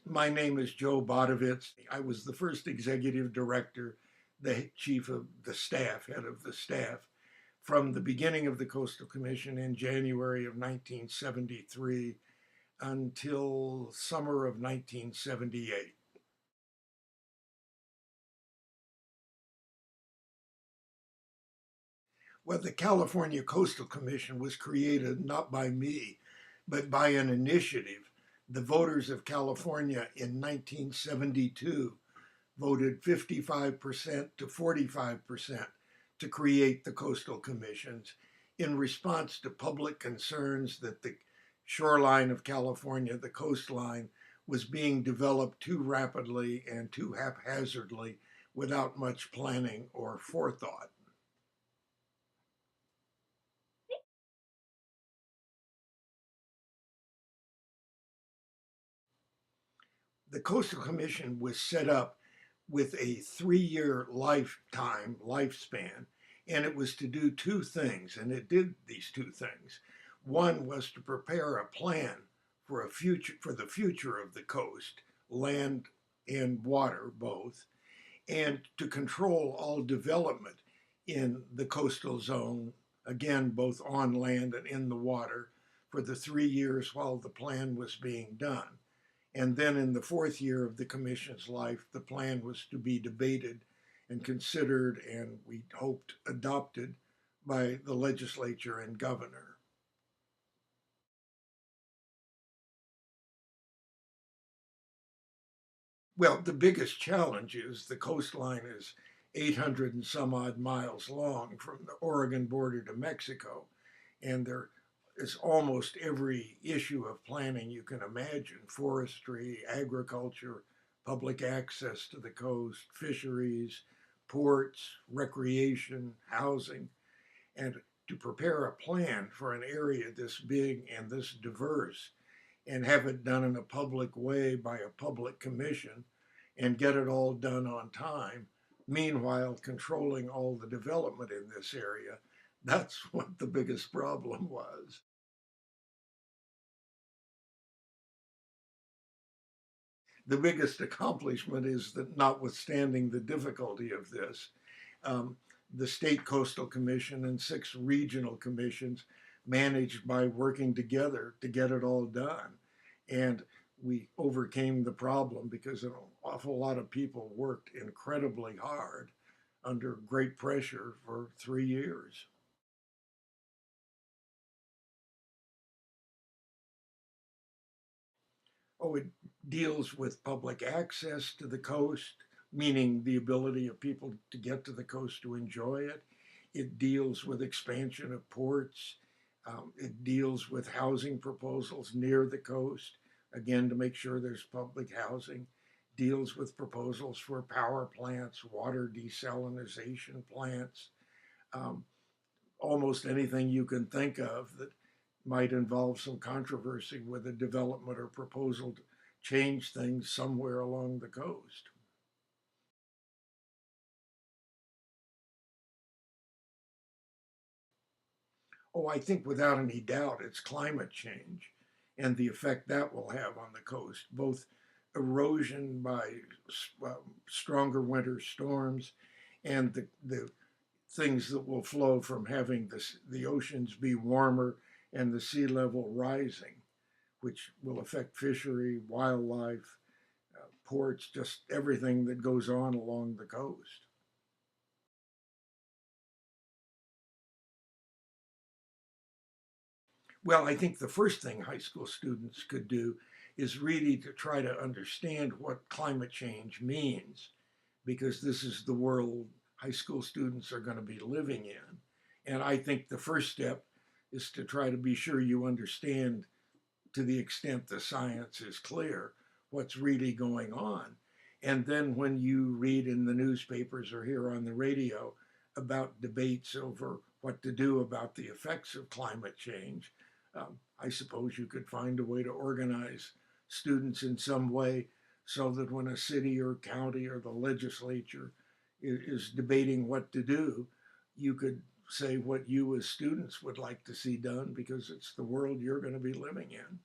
My name is Joe Bodovitz. I was the first executive director, the chief of the staff, head of the staff, from the beginning of the Coastal Commission in January of 1973 until summer of 1978. Well, the California Coastal Commission was created not by me, but by an initiative. The voters of California in 1972 voted 55% to 45% to create the coastal commissions in response to public concerns that the shoreline of California, the coastline, was being developed too rapidly and too haphazardly without much planning or forethought. The Coastal Commission was set up with a 3-year lifespan, and it was to do two things, and it did these two things. One was to prepare a plan for the future of the coast, land and water both, and to control all development in the coastal zone, again both on land and in the water, for the 3 years while the plan was being done. And then in the fourth year of the commission's life, the plan was to be debated and considered, and we hoped adopted by the legislature and governor. Well, the biggest challenge is the coastline is 800 and some odd miles long from the Oregon border to Mexico, and there is almost every issue of planning you can imagine: forestry, agriculture, public access to the coast, fisheries, ports, recreation, housing. And to prepare a plan for an area this big and this diverse and have it done in a public way by a public commission and get it all done on time, meanwhile controlling all the development in this area, that's what the biggest problem was. The biggest accomplishment is that, notwithstanding the difficulty of this, um, the State Coastal Commission and 6 regional commissions managed by working together to get it all done. And we overcame the problem because an awful lot of people worked incredibly hard under great pressure for 3 years. Oh, it deals with public access to the coast, meaning the ability of people to get to the coast to enjoy it. It deals with expansion of ports. It deals with housing proposals near the coast, again, to make sure there's public housing. Deals with proposals for power plants, water desalination plants, um, almost anything you can think of that might involve some controversy with a development or proposal to change things somewhere along the coast. Oh, I think without any doubt it's climate change and the effect that will have on the coast, both erosion by stronger winter storms and the things that will flow from having the oceans be warmer and the sea level rising, which will affect fishery, wildlife, ports, just everything that goes on along the coast. Well, I think the first thing high school students could do is really to try to understand what climate change means, because this is the world high school students are going to be living in. And I think the first step is to try to be sure you understand, to the extent the science is clear, what's really going on. And then when you read in the newspapers or hear on the radio about debates over what to do about the effects of climate change, I suppose you could find a way to organize students in some way so that when a city or county or the legislature is debating what to do, you could say what you as students would like to see done because it's the world you're going to be living in.